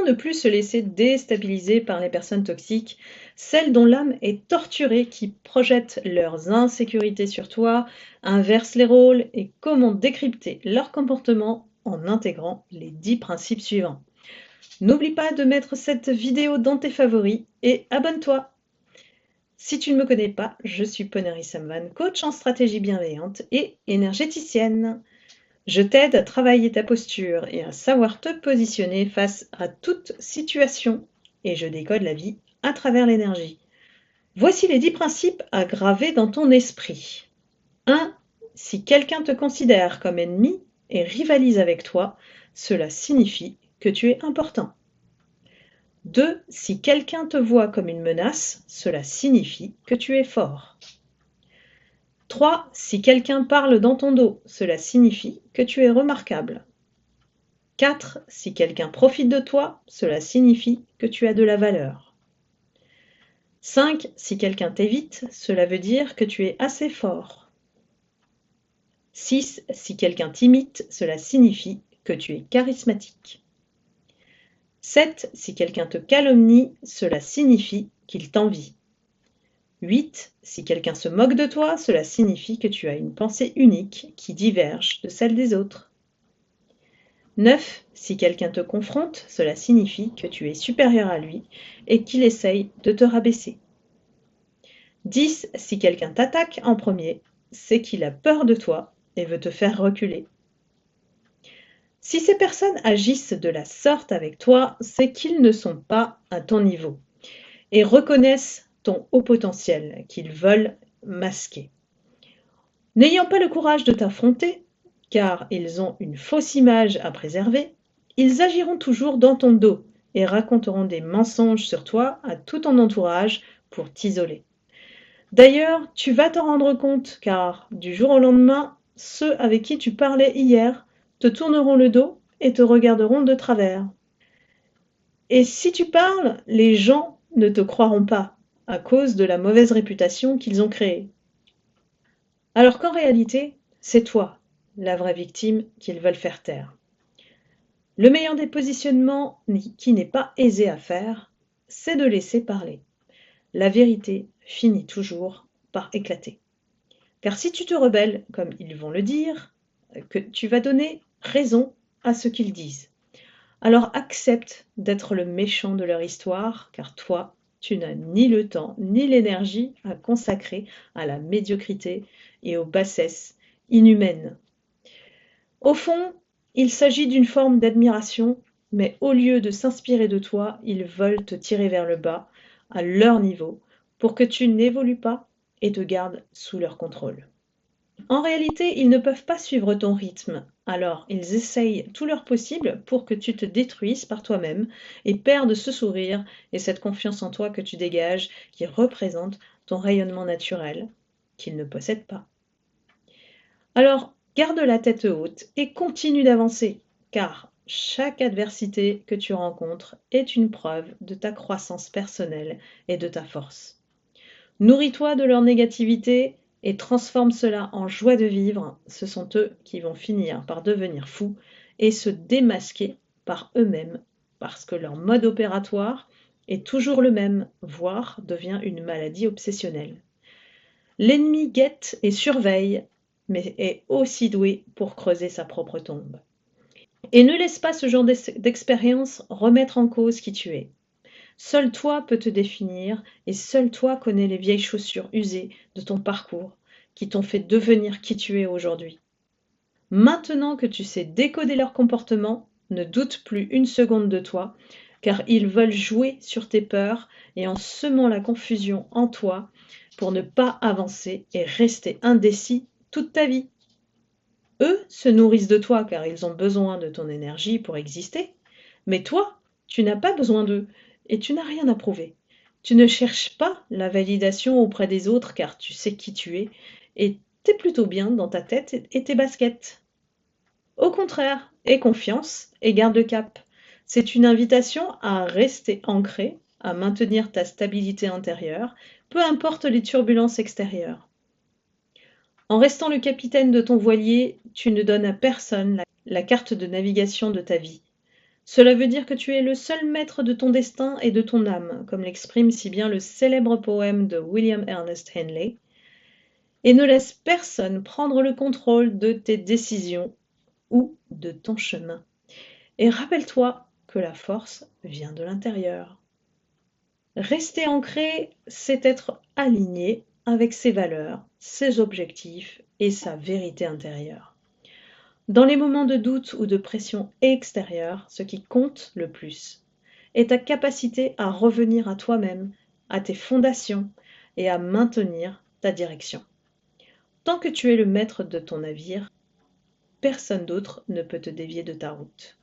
Comment ne plus se laisser déstabiliser par les personnes toxiques, celles dont l'âme est torturée, qui projettent leurs insécurités sur toi, inversent les rôles, et comment décrypter leur comportement en intégrant les 10 principes suivants. N'oublie pas de mettre cette vidéo dans tes favoris et abonne-toi. Si tu ne me connais pas, je suis Ponery Samvan, coach en stratégie bienveillante et énergéticienne. Je t'aide à travailler ta posture et à savoir te positionner face à toute situation, et je décode la vie à travers l'énergie. Voici les 10 principes à graver dans ton esprit. 1. Si quelqu'un te considère comme ennemi et rivalise avec toi, cela signifie que tu es important. 2. Si quelqu'un te voit comme une menace, cela signifie que tu es fort. 3. Si quelqu'un parle dans ton dos, cela signifie que tu es remarquable. 4. Si quelqu'un profite de toi, cela signifie que tu as de la valeur. 5. Si quelqu'un t'évite, cela veut dire que tu es assez fort. 6. Si quelqu'un t'imite, cela signifie que tu es charismatique. 7. Si quelqu'un te calomnie, cela signifie qu'il t'envie. 8. Si quelqu'un se moque de toi, cela signifie que tu as une pensée unique qui diverge de celle des autres. 9. Si quelqu'un te confronte, cela signifie que tu es supérieur à lui et qu'il essaye de te rabaisser. 10. Si quelqu'un t'attaque en premier, c'est qu'il a peur de toi et veut te faire reculer. Si ces personnes agissent de la sorte avec toi, c'est qu'ils ne sont pas à ton niveau et reconnaissent ton haut potentiel qu'ils veulent masquer. N'ayant pas le courage de t'affronter, car ils ont une fausse image à préserver, ils agiront toujours dans ton dos et raconteront des mensonges sur toi à tout ton entourage pour t'isoler. D'ailleurs, tu vas t'en rendre compte, car du jour au lendemain, ceux avec qui tu parlais hier te tourneront le dos et te regarderont de travers. Et si tu parles, les gens ne te croiront pas à cause de la mauvaise réputation qu'ils ont créée. Alors qu'en réalité, c'est toi, la vraie victime qu'ils veulent faire taire. Le meilleur des positionnements qui n'est pas aisé à faire, c'est de laisser parler. La vérité finit toujours par éclater. Car si tu te rebelles, comme ils vont le dire, que tu vas donner raison à ce qu'ils disent. Alors accepte d'être le méchant de leur histoire, car toi, tu n'as ni le temps ni l'énergie à consacrer à la médiocrité et aux bassesses inhumaines. Au fond, il s'agit d'une forme d'admiration, mais au lieu de s'inspirer de toi, ils veulent te tirer vers le bas, à leur niveau, pour que tu n'évolues pas et te gardent sous leur contrôle. En réalité, ils ne peuvent pas suivre ton rythme, alors ils essayent tout leur possible pour que tu te détruises par toi-même et perdes ce sourire et cette confiance en toi que tu dégages, qui représente ton rayonnement naturel, qu'ils ne possèdent pas. Alors, garde la tête haute et continue d'avancer, car chaque adversité que tu rencontres est une preuve de ta croissance personnelle et de ta force. Nourris-toi de leur négativité et transforme cela en joie de vivre. Ce sont eux qui vont finir par devenir fous et se démasquer par eux-mêmes, parce que leur mode opératoire est toujours le même, voire devient une maladie obsessionnelle. L'ennemi guette et surveille, mais est aussi doué pour creuser sa propre tombe. Et ne laisse pas ce genre d'expérience remettre en cause qui tu es. Seul toi peux te définir et seul toi connais les vieilles chaussures usées de ton parcours qui t'ont fait devenir qui tu es aujourd'hui. Maintenant que tu sais décoder leur comportement, ne doute plus une seconde de toi, car ils veulent jouer sur tes peurs et en semant la confusion en toi pour ne pas avancer et rester indécis toute ta vie. Eux se nourrissent de toi car ils ont besoin de ton énergie pour exister, mais toi, tu n'as pas besoin d'eux et tu n'as rien à prouver. Tu ne cherches pas la validation auprès des autres car tu sais qui tu es et t'es plutôt bien dans ta tête et tes baskets. Au contraire, aie confiance et garde le cap. C'est une invitation à rester ancré, à maintenir ta stabilité intérieure, peu importe les turbulences extérieures. En restant le capitaine de ton voilier, tu ne donnes à personne la carte de navigation de ta vie. Cela veut dire que tu es le seul maître de ton destin et de ton âme, comme l'exprime si bien le célèbre poème de William Ernest Henley, et ne laisse personne prendre le contrôle de tes décisions ou de ton chemin. Et rappelle-toi que la force vient de l'intérieur. Rester ancré, c'est être aligné avec ses valeurs, ses objectifs et sa vérité intérieure. Dans les moments de doute ou de pression extérieure, ce qui compte le plus est ta capacité à revenir à toi-même, à tes fondations et à maintenir ta direction. Tant que tu es le maître de ton navire, personne d'autre ne peut te dévier de ta route.